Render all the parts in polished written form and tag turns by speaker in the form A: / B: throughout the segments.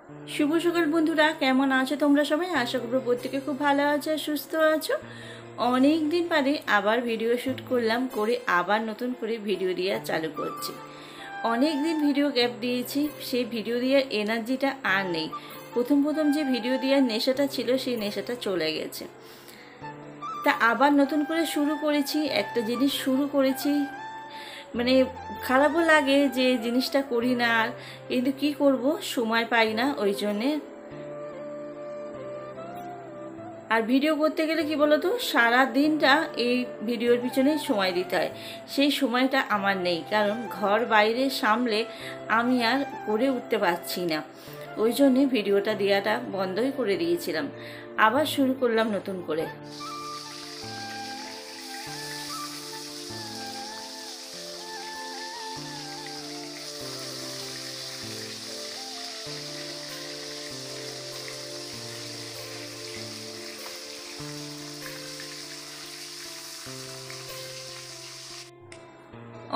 A: শুভ সকাল বন্ধুরা, কেমন আছো তোমরা সবাই? আশা করবো প্রত্যেকে খুব ভালো আছো, সুস্থ আছো। অনেক দিন বাদে আবার ভিডিও শ্যুট করলাম, করে আবার নতুন করে ভিডিও দেওয়া চালু করছি। অনেক দিন ভিডিও গ্যাপ দিয়েছি, সেই ভিডিও দেওয়ার এনার্জিটা আর নেই। প্রথম প্রথম যে ভিডিও দেওয়ার নেশাটা ছিল, সেই নেশাটা চলে গেছে। তা আবার নতুন করে শুরু করেছি, একটা জিনিস শুরু করেছি, মানে খারাপও লাগে যে জিনিসটা করি না আর, কিন্তু কি করব, সময় পাই না ওই জন্যে। আর ভিডিও করতে গেলে কি বলতো, সারা দিনটা এই ভিডিওর পিছনেই সময় দিতে হয়। সেই সময়টা আমার নেই, কারণ ঘর বাইরে সামলে আমি আর করে উঠতে পারছি না। ওই জন্যে ভিডিওটা দেওয়াটা বন্ধই করে দিয়েছিলাম, আবার শুরু করলাম নতুন করে।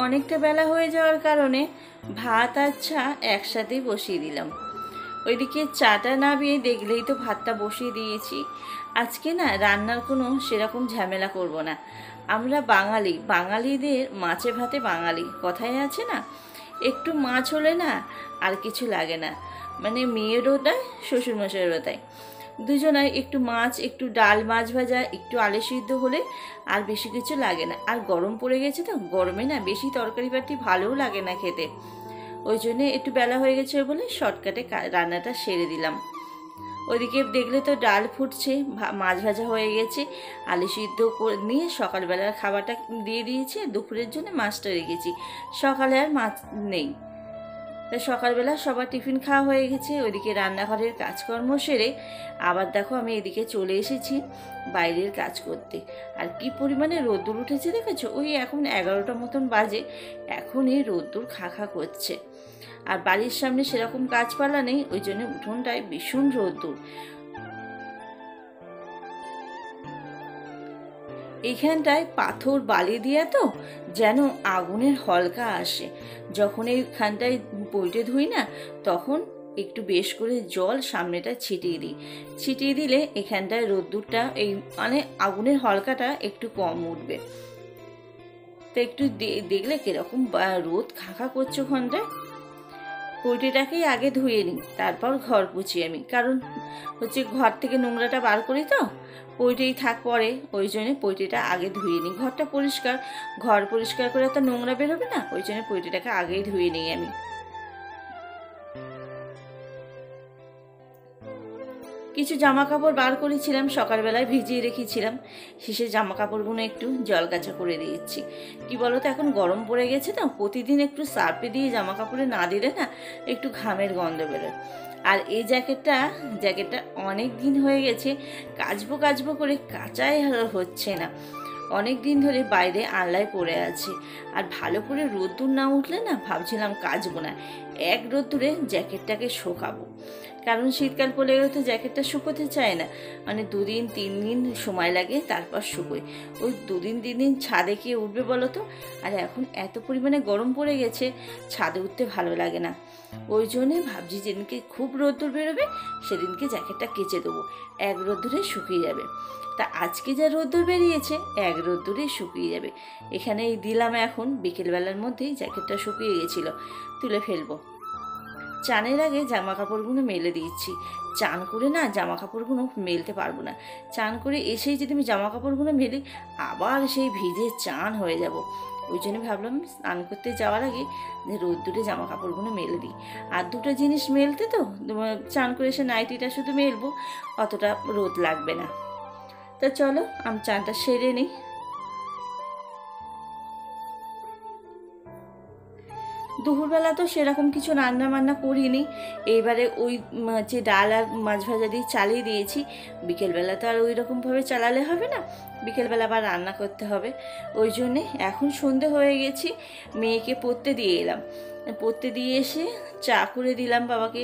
A: অনেকটা বেলা হয়ে যাওয়ার কারণে ভাত আর চা একসাথেই বসিয়ে দিলাম। ওইদিকে চাটা নামিয়ে দেখলেই তো ভাতটা বসিয়ে দিয়েছি। আজকে না রান্নার কোনো সেরকম ঝামেলা করব না। আমরা বাঙালি, বাঙালিদের মাছে ভাতে বাঙালি কথায় আছে না, একটু মাছ হলে না আর কিছু লাগে না। মানে মেয়েরও তাই, শ্বশুরমশাইয়েরও তাই, দুজনায় একটু মাছ, একটু ডাল, মাছ ভাজা, একটু আলু সিদ্ধ হলে আর বেশি কিছু লাগে না। আর গরম পড়ে গেছে তো, গরমে না বেশি তরকারি পাতি ভালোও লাগে না খেতে। ওই জন্যে একটু বেলা হয়ে গেছে বলে শর্টকাটে রান্নাটা সেরে দিলাম। ওইদিকে দেখলে তো ডাল ফুটছে, মাছ ভাজা হয়ে গেছে, আলু সিদ্ধ নিয়ে সকালবেলার খাবারটা দিয়ে দিয়েছি। দুপুরের জন্য মাছটা রেখেছি, সকালে আর মাছ নেই। তা সকালবেলা সবার টিফিন খাওয়া হয়ে গেছে। ওইদিকে রান্নাঘরের কাজকর্ম সেরে আবার দেখো আমি এদিকে চলে এসেছি বাইরের কাজ করতে। আর কি পরিমাণে রোদ্দুর উঠেছে দেখেছো? ওই এখন 11টা মতন বাজে, এখনই রোদ্দুর খা খা করছে। আর বাড়ির সামনে সেরকম গাছপালা নেই, ওই জন্য উঠোনটায় ভীষণ রোদ্দুর। এইখানটায় পাথর বালি দিয়া তো যেন আগুনের হলকা আসে। যখন এইখানটায় বইটে ধুই না, তখন একটু বেশ করে জল সামনেটা ছিটিয়ে দিই। ছিটিয়ে দিলে এখানটায় রোদ্দুরটা, এই মানে আগুনের হলকাটা একটু কম উঠবে। তো একটু দেখলে কিরকম রোদ খাখা করছে ওখানটায়। পৈটেটাকেই আগে ধুয়ে নিই, তারপর ঘর পুছি আমি, কারণ হচ্ছে ঘর থেকে নোংরাটা বার করি তো, পৈটেই থাক পরে, ওই জন্য পৈটেটা আগে ধুয়ে নিই। ঘরটা পরিষ্কার, ঘর পরিষ্কার করে তো নোংরা বেরোবে না, ওই জন্য পৈটেটাকে আগেই ধুয়ে নিই আমি। কিছু জামা কাপড় বার করেছিলাম, সকালবেলায় ভিজিয়ে রেখেছিলাম, শেষে জামা কাপড়গুলো একটু জল কাচা করে দিয়েছি। কি বলো তো, এখন গরম পড়ে গেছে তো, প্রতিদিন একটু সার্ফে দিয়ে জামা কাপড়ে না দিলে না একটু ঘামের গন্ধ বেরোয়। আর এই জ্যাকেটটা অনেক দিন হয়ে গেছে, কাচবো কাচবো করে কাচাই হচ্ছে না। অনেক দিন ধরে বাইরে আনলায় পড়ে আছে, আর ভালো করে রোদ্দুর না উঠলে না ভাবছিলাম কাচবো না, এক রোদ্দুরে জ্যাকেটটাকে শোকাবো। কারণ শীতকাল পড়ে গেলে তো জ্যাকেটটা শুকোতে চায় না, মানে 2-3 দিন সময় লাগে তারপর শুকোয়। ওই 2-3 দিন ছাদে কে উঠবে বলো তো? আর এখন এত পরিমাণে গরম পড়ে গেছে, ছাদে উঠতে ভালো লাগে না। ওই জন্যে ভাবছি যেদিনকে খুব রোদ্দুর বেরোবে সেদিনকে জ্যাকেটটা কেচে দেবো, এক রোদ্দুরে শুকিয়ে যাবে। তা আজকে যা রোদ্দুর বেরিয়েছে, এক রোদ্দুরে শুকিয়ে যাবে। এখানেই দিলাম, এখন বিকেলবেলার মধ্যেই জ্যাকেটটা শুকিয়ে গেছিলো, তুলে ফেলবো। চানের আগে জামা কাপড়গুলো মেলে দিয়েছি। চান করে না জামা কাপড়গুলো মেলতে পারবো না, চান করে এসেই যদি আমি জামা কাপড়গুলো মেলি আবার সেই ভিজে চান হয়ে যাব। ওই জন্য ভাবলাম স্নান করতে যাওয়ার আগে যে রোদ্দুরে জামা কাপড়গুলো মেলে দিই। আর দুটো জিনিস মেলতে তো, চান করে এসে নাইটিটা শুধু মেলবো, অতটা রোদ লাগবে না। তা চলো আমি চানটা সেরে নিই। দুপুরবেলা তো সেরকম কিছু রান্না বান্না করিনি, এইবারে ওই যে ডাল আর মাছ ভাজা দিয়ে চালিয়ে দিয়েছি। বিকেলবেলা তো আর ওই রকমভাবে চালালে হবে না, বিকেলবেলা আবার রান্না করতে হবে। ওই জন্যে এখন সন্ধে হয়ে গেছি, মেয়েকে পড়তে দিয়ে এলাম, পড়তে দিয়ে এসে চা করে দিলাম বাবাকে,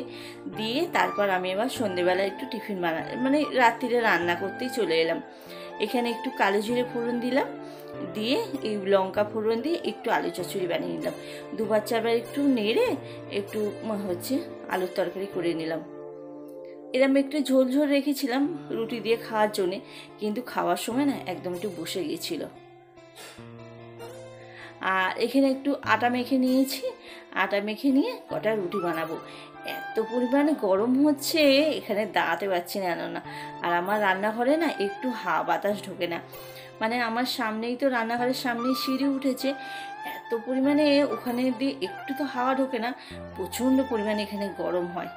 A: দিয়ে তারপর আমি আবার সন্ধেবেলা একটু টিফিন মানে রাত্রিরে রান্না করতেই চলে এলাম। এখানে একটু কালো জিরে ফোড়ন দিলাম, দিয়ে এই লঙ্কা ফোড়ন দিয়ে একটু আলু চচ্চড়ি বানিয়ে নিলাম। 2-4 বার একটু নেড়ে একটু হচ্ছে আলুর তরকারি করে নিলাম। এরম একটু ঝোল ঝোল রেখেছিলাম রুটি দিয়ে খাওয়ার জন্যে, কিন্তু খাওয়ার সময় না একদম একটু বসে গেছিলো। আর এখানে একটু আটা মেখে নিয়েছি, আটা মেখে নিয়ে কটা রুটি বানাবো। এত পরিমাণে গরম হচ্ছে এখানে দাঁড়াতে পারছি না। আর আমার রান্নাঘরে না একটু হাওয়া বাতাস ঢোকে না, মানে আমার সামনেই তো, রান্নাঘরের সামনেই সিঁড়ি উঠেছে, এত পরিমাণে ওখানে দিয়ে একটু তো হাওয়া ঢোকে না, প্রচণ্ড পরিমাণে এখানে গরম হয়।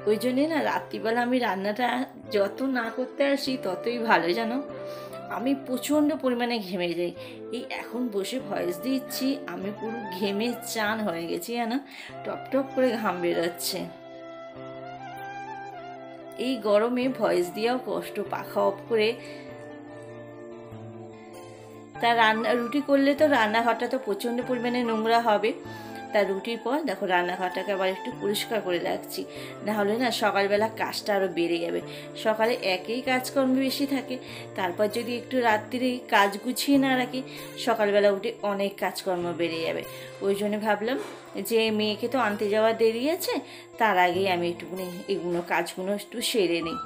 A: ওই জন্যে না রাত্রিবেলা আমি রান্নাটা যত না করতে আসি ততই ভালো, জানো। আমি প্রচণ্ড পরিমাণে ঘেমে যাই। এই এখন বসে ভয়েস দিচ্ছি, আমি পুরো ঘেমে চান হয়ে গেছি, জানো, টপ টপ করে ঘাম বেরোচ্ছে। এই গরমে ভয়েস দিয়েও কষ্ট, পাখা অফ করে। তা রুটি করলে তো রান্নাঘরটা তো প্রচণ্ড পরিমাণে নোংরা হবে। তা রুটির পর দেখো রান্নাঘরটাকে আবার একটু পরিষ্কার করে রাখছি, না হলে না সকালবেলা কাজটা আরও বেড়ে যাবে। সকালে একই কাজকর্ম বেশি থাকে, তারপর যদি একটু রাত্রিরে কাজ গুছিয়ে না রাখি, সকালবেলা উঠে অনেক কাজকর্ম বেড়ে যাবে। ওই জন্য ভাবলাম যে মেয়েকে তো আনতে যাওয়ার দেরি আছে, তার আগেই আমি একটুখানি এগুলো কাজগুলো একটু সেরে নিই।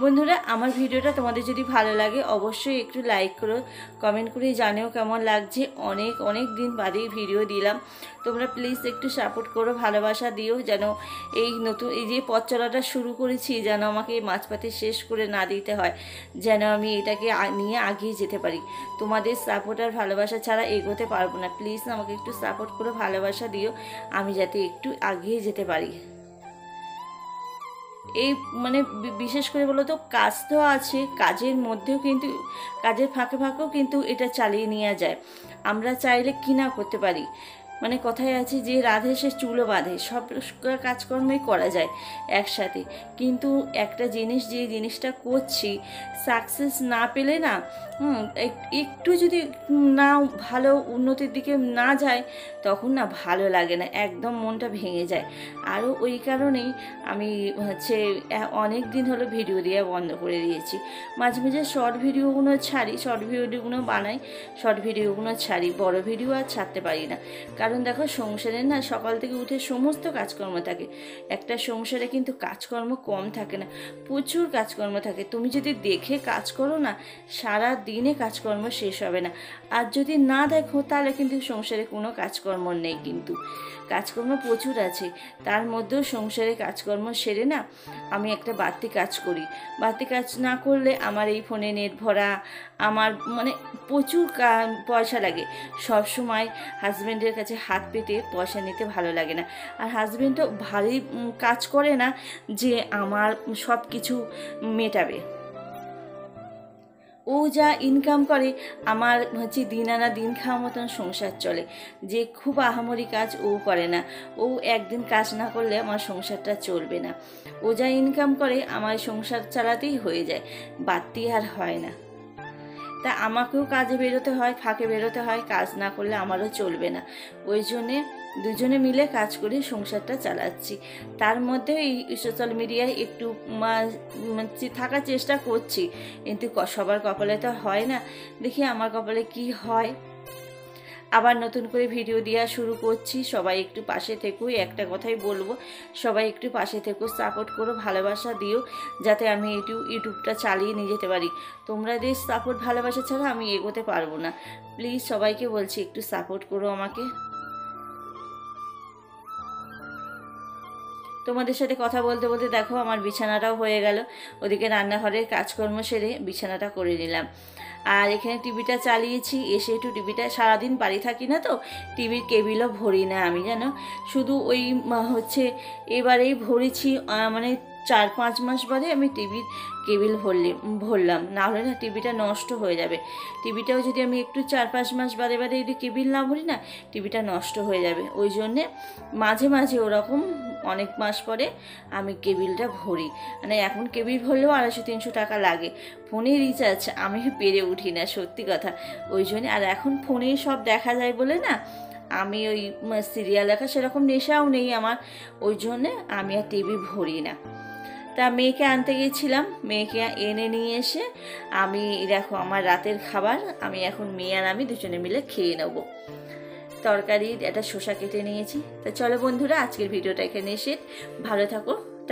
A: বন্ধুরা, আমার ভিডিওটা তোমাদের যদি ভালো লাগে অবশ্যই একটু লাইক করো, কমেন্ট করে জানিও কেমন লাগছে। অনেক অনেক দিন বাদেই ভিডিও দিলাম, তোমরা প্লিজ একটু সাপোর্ট করো, ভালোবাসা দিও, যেন এই নতুন এই যে পথ চলাটা শুরু করেছি যেন আমাকে মাঝপথে শেষ করে না দিতে হয়, যেন আমি এটাকে নিয়ে আগিয়ে যেতে পারি। তোমাদের সাপোর্ট আর ভালোবাসা ছাড়া এগোতে পারবো না। প্লিজ আমাকে একটু সাপোর্ট করো, ভালোবাসা দিও, আমি যাতে একটু আগিয়ে যেতে পারি। এই মানে বিশেষ করে বলো তো, কাজ তো আছে, কাজের মধ্যেও কিন্তু, কাজের ফাঁকে ফাঁকেও কিন্তু এটা চালিয়ে নেওয়া যায়। আমরা চাইলে কি না করতে পারি, মানে কথায় আছে যে রাধে সে চুলো বাঁধে, সব কাজকর্মই করা যায় একসাথে। কিন্তু একটা জিনিস, যে জিনিসটা করছি সাকসেস না পেলে না, একটু যদি না ভালো উন্নতির দিকে না যায়, তখন না ভালো লাগে না, একদম মনটা ভেঙে যায়। আরও ওই কারণেই আমি অনেক দিন হলো ভিডিও দেওয়া বন্ধ করে দিয়েছি। মাঝে মাঝে শর্ট ভিডিওগুলো ছাড়ি, শর্ট ভিডিওগুলো বানাই, শর্ট ভিডিওগুলো ছাড়ি, বড় ভিডিও আর ছাড়তে পারি না। কারণ দেখো সংসারে না সকাল থেকে উঠে সমস্ত কাজকর্ম থাকে, একটা সংসারে কিন্তু কাজকর্ম কম থাকে না, প্রচুর কাজকর্ম থাকে। তুমি যদি দেখে কাজ করো না, সারা দিনে কাজকর্ম শেষ হবে না। আর যদি না দেখো তাহলে কিন্তু সংসারে কোনো কাজকর্ম নেই, কিন্তু কাজকর্ম প্রচুর আছে। তার মধ্যেও সংসারে কাজকর্ম সেরে না আমি একটা বাড়তি কাজ করি। বাড়তি কাজ না করলে আমার এই ফোনে নেট ভরা, আমার মানে প্রচুর পয়সা লাগে। সব সময় হাজব্যান্ডের কাছে হাত পেতে পয়সা নিতে ভালো লাগে না। আর হাজব্যান্ডও ভারী কাজ করে না যে আমার সব কিছু মেটাবে। ও যা ইনকাম করে আমার দিন আনা দিন খাওয়ার মতন সংসার চলে, যে খুব আহামরি কাজ ও করে না। ও একদিন কাজ না করলে আমার সংসারটা চলবে না। ও যা ইনকাম করে আমার সংসার চালাতেই হয়ে যায়, বাড়তি আর হয় না। তা আমাকেও কাজে বেরোতে হয়, ফাঁকে বেরোতে হয়, কাজ না করলে আমারও চলবে না। ওই জন্যে দুজনে মিলে কাজ করে সংসারটা চালাচ্ছি। তার মধ্যে এই সোশ্যাল মিডিয়ায় একটু থাকার চেষ্টা করছি, কিন্তু সবার কপালে তো হয় না। দেখি আমার কপালে কি হয়। আবার নতুন করে ভিডিও দেওয়া শুরু করছি, সবাই একটু পাশে থেকো, একটা কথাই বলবো, সবাই একটু পাশে থেকো, সাপোর্ট করো, ভালোবাসা দিও, যাতে আমি ইউটিউবটা চালিয়ে নিয়ে যেতে পারি। তোমাদের সাপোর্ট ভালোবাসা ছাড়া আমি এগোতে পারবো না। প্লিজ সবাইকে বলছি একটু সাপোর্ট করো আমাকে। তোমাদের সাথে কথা বলতে বলতে দেখো আমার বিছানাটাও হয়ে গেল, ওদিকে রান্নাঘরের কাজকর্ম সেরে বিছানাটা করে নিলাম। আর এখানে টিভিটা চালিয়েছি, এসে একটু টিভিটা, সারাদিন বাড়ি থাকি না তো টিভির কেবিলও ভরি না আমি, জানো, শুধু ওই এবারেই ভরেছি, মানে 4-5 মাস বাদে আমি টিভির কেবিল ভরলাম, না হলে না টিভিটা নষ্ট হয়ে যাবে। টিভিটাও যদি আমি একটু 4-5 মাস বাদে বাদে যদি কেবিল না ভরি না, টিভিটা নষ্ট হয়ে যাবে। ওই জন্যে মাঝে মাঝে ওরকম অনেক মাস পরে আমি কেবিলটা ভরি। মানে এখন কেবিল ভরলেও 250-300 টাকা লাগে। ফোনে রিচার্জ আমি পেরে উঠি না, সত্যি কথা। ওই জন্যে, আর এখন ফোনেই সব দেখা যায় বলে না, আমি ওই সিরিয়াল দেখা সেরকম নেশাও নেই আমার, ওই জন্যে আমি আর টিভি ভরি না। তা মেয়েকে আনতে গেছিলাম, মেয়েকে এনে নিয়ে এসে আমি দেখো আমার রাতের খাবার আমি এখন মেয়ে আর আমি দুজনে মিলে খেয়ে নেব। তরকারির একটা শসা কেটে নিয়েছি। তা চলো বন্ধুরা, আজকের ভিডিওটা এখানে এসে ভালো থাকো।